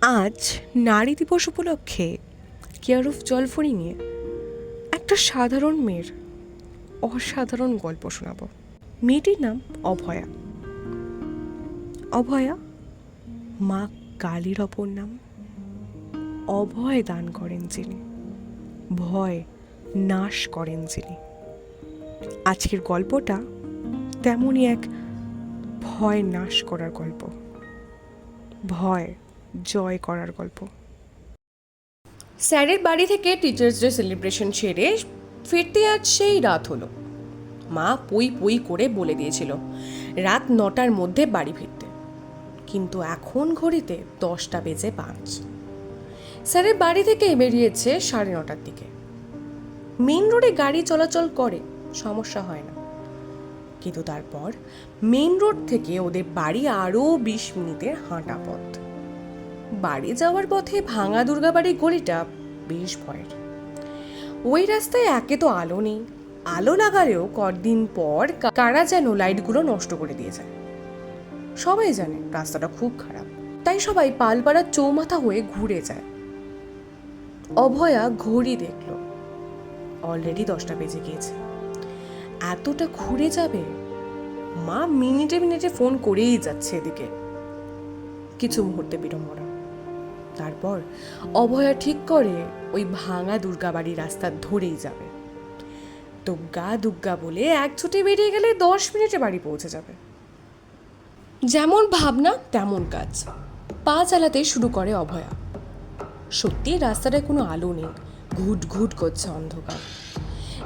আজ নারী দিবস উপলক্ষে কেয়ার অফ জলফড়িংয়ে একটা সাধারণ মেয়ের অসাধারণ গল্প শোনাব। মেয়েটির নাম অভয়া। অভয়া মা কালীর অপর নাম। অভয় দান করেন যিনি, ভয় নাশ করেন যিনি। আজকের গল্পটা তেমনই এক ভয় নাশ করার গল্প, ভয় জয় করার গল্প। স্যারের বাড়ি থেকে টিচার্স ডে সেলিব্রেশন সেরে ফিরতে আজ সেই রাত হলো। মা পই পই করে বলে দিয়েছিল রাত 9টার মধ্যে বাড়ি ফিরতে, কিন্তু এখন ঘড়িতে 10:05। স্যারের বাড়ি থেকে বেরিয়েছে 9:30টার দিকে। মেন রোডে গাড়ি চলাচল করে, সমস্যা হয় না, কিন্তু তারপর মেন রোড থেকে ওদের বাড়ি আরও 20 মিনিটের হাঁটা পথ। বাড়ি যাওয়ার পথে ভাঙা দুর্গাবাড়ির গলিটা বেশ ভয়ের। ওই রাস্তায় একে তো আলো নেই, আলো লাগালেও কদিন পর কারা যেন লাইটগুলো নষ্ট করে দিয়ে যায়। সবাই জানে রাস্তাটা খুব খারাপ, তাই সবাই পালপাড়ার চৌমাথা হয়ে ঘুরে যায়। অভয়া ঘড়ি দেখল, অলরেডি 10টা বেজে গিয়েছে। এতটা ঘুরে যাবে? মা মিনিটে মিনিটে ফোন করেই যাচ্ছে এদিকে। কিছু মুহূর্তে বিড়ম্বনা। তারপর অভয়া ঠিক করে ওই ভাঙা দুর্গাবাড়ির রাস্তা ধরেই যাবে। দুগ্গা দুগ্গা বলে এক ছুটে বেরিয়ে গেলে 10 মিনিটে বাড়ি পৌঁছে যাবে। যেমন ভাবনা তেমন কাজ। পা চালাতে শুরু করে অভয়া। সত্যি রাস্তাটায় কোনো আলো নেই, ঘুট ঘুট করছে অন্ধকার।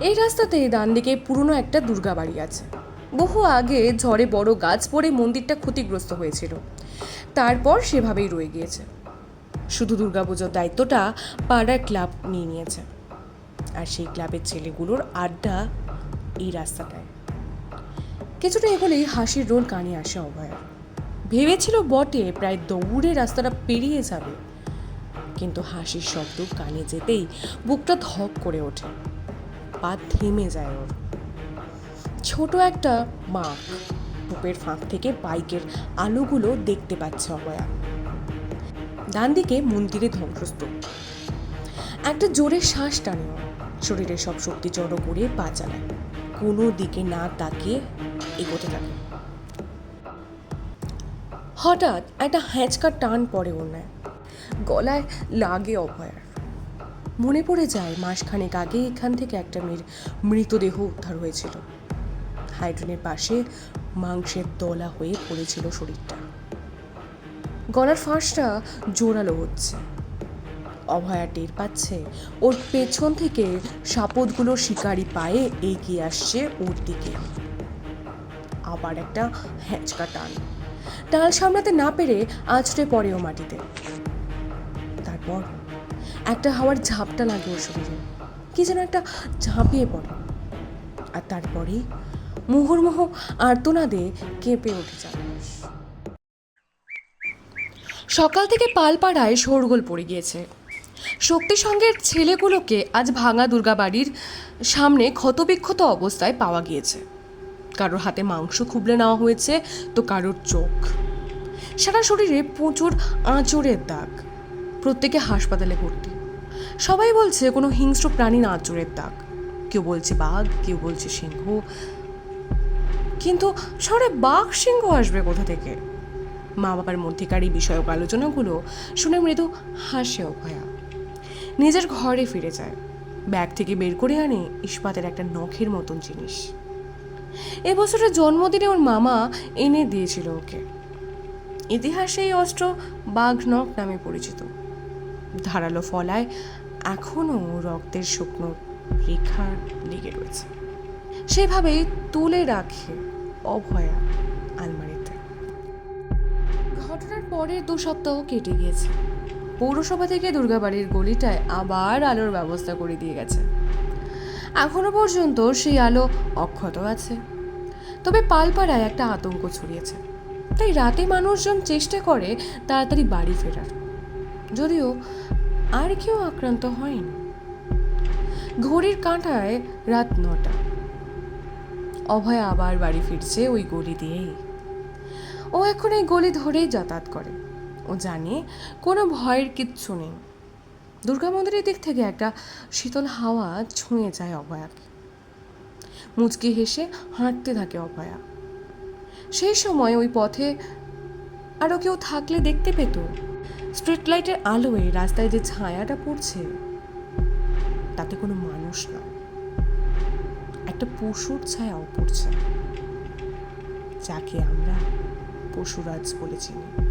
এই রাস্তাতেই ডান দিকে পুরনো একটা দুর্গাবাড়ি আছে। বহু আগে ঝড়ে বড় গাছ পড়ে মন্দিরটা ক্ষতিগ্রস্ত হয়েছিল, তারপর সেভাবেই রয়ে গিয়েছে। শুধু দুর্গাপুজোর দায়িত্বটা পাড়ার ক্লাব নিয়ে নিয়েছে, আর সেই ক্লাবের ছেলেগুলোর আড্ডা এই রাস্তাটায়। কিছুটা এগোলেই হাসির রোল কানে আসে অভয়ার। ভেবেছিল বটে প্রায় দৌড়ে রাস্তাটা পেরিয়ে যাবে, কিন্তু হাসির শব্দ কানে যেতেই বুকটা ধক করে ওঠে, পা থেমে যায় ওর। ছোট একটা মাঠ, বুকের ফাঁক থেকে বাইকের আলোগুলো দেখতে পাচ্ছে অভয়া। ডান দিকে মন্দিরে ধ্বংসস্তূপ। একটা জোরে শ্বাস টানে, শরীরে সব শক্তি জড়ো করে পা চালায়, কোনো দিকে না তাকিয়ে এগোতে থাকে। হঠাৎ একটা হ্যাঁচকা টান পড়ে ওর নেয়, গলায় লাগে অভয়ার। মনে পড়ে যায় মাসখানেক আগে এখান থেকে একটা মেয়ের মৃতদেহ উদ্ধার হয়েছিল। হাইড্রেনের পাশে মাংসের দলা হয়ে পড়েছিল শরীরটা। গলার ফাঁসটা জোরালো হচ্ছে। অভয়া টের পাচ্ছে ওর পেছন থেকে সাপদগুলো শিকারি পায়ে এগিয়ে আসছে ওর দিকে। আবার একটা হ্যাঁচকা টান, টাল সামলাতে না পেরে আছড়ে পড়ে ও মাটিতে। তারপর একটা হাওয়ার ঝাপটা লাগে ওর শরীরে, কি যেন একটা ঝাঁপিয়ে পড়ে, আর তারপরেই মুহুর্মুহু আর্তনাদে কেঁপে ওঠে চারপাশ। সকাল থেকে পালপাড়ায় শোরগোল পড়ে গিয়েছে। শক্তিসংঘের ছেলেগুলোকে আজ ভাঙা দুর্গাবাড়ির সামনে ক্ষতবিক্ষত অবস্থায় পাওয়া গিয়েছে। কারোর হাতে মাংস খুবলে নেওয়া হয়েছে, তো কারোর চোখ। সারা শরীরে প্রচুর আঁচড়ের দাগ, প্রত্যেকে হাসপাতালে ভর্তি। সবাই বলছে কোনো হিংস্র প্রাণীর আঁচড়ের দাগ, কেউ বলছে বাঘ, কেউ বলছে সিংহ। কিন্তু শহরে বাঘ সিংহ আসবে কোথা থেকে? মা বাবার মধ্যেকার এই বিষয়ক আলোচনাগুলো শুনে মৃদু হাসে অভয়া। নিজের ঘরে ফিরে যায়, ব্যাগ থেকে বের করে আনে ইস্পাতের একটা নখের মতন জিনিস। এবছরের জন্মদিনে ওর মামা এনে দিয়েছিল ওকে। ইতিহাসে এই অস্ত্র বাঘ নখ নামে পরিচিত। ধারালো ফলায় এখনও রক্তের শুকনো রেখা লেগে রয়েছে। সেভাবেই তুলে রাখে অভয়া আলমারিতে। ঘটনার পরের 2 সপ্তাহ কেটে গিয়েছে। পৌরসভা থেকে দুর্গাবাড়ির গলিটায় আবার আলোর ব্যবস্থা করে দিয়ে গেছে। এখনো পর্যন্ত সেই আলো অক্ষত আছে, তবে পালপাড়ায় একটা আতঙ্ক ছড়িয়েছে। তাই রাতে মানুষজন চেষ্টা করে তাড়াতাড়ি বাড়ি ফেরার, যদিও আর কেউ আক্রান্ত হয়নি। ঘড়ির কাঁটায় রাত 9টা। অভয়া আবার বাড়ি ফিরছে ওই গলি দিয়েই। ও এখন এই গলি ধরেই যাতায়াত করে। ও জানে কোনো ভয়ের কিচ্ছু নেই। দুর্গা মন্দিরের দিক থেকে একটা শীতল হাওয়া ছুঁয়ে যায় অভয়াকে। মুচকি হেসে হাঁটতে থাকে অভয়া। সেই সময় ওই পথে আরও কেউ থাকলে দেখতে পেত স্ট্রিট লাইটের আলোয় রাস্তায় যে ছায়াটা পড়ছে তাতে কোনো মানুষ না, একটা পশুর ছায়াও পড়ছে, যাকে আমরা পশুরাজ বলে চিনি।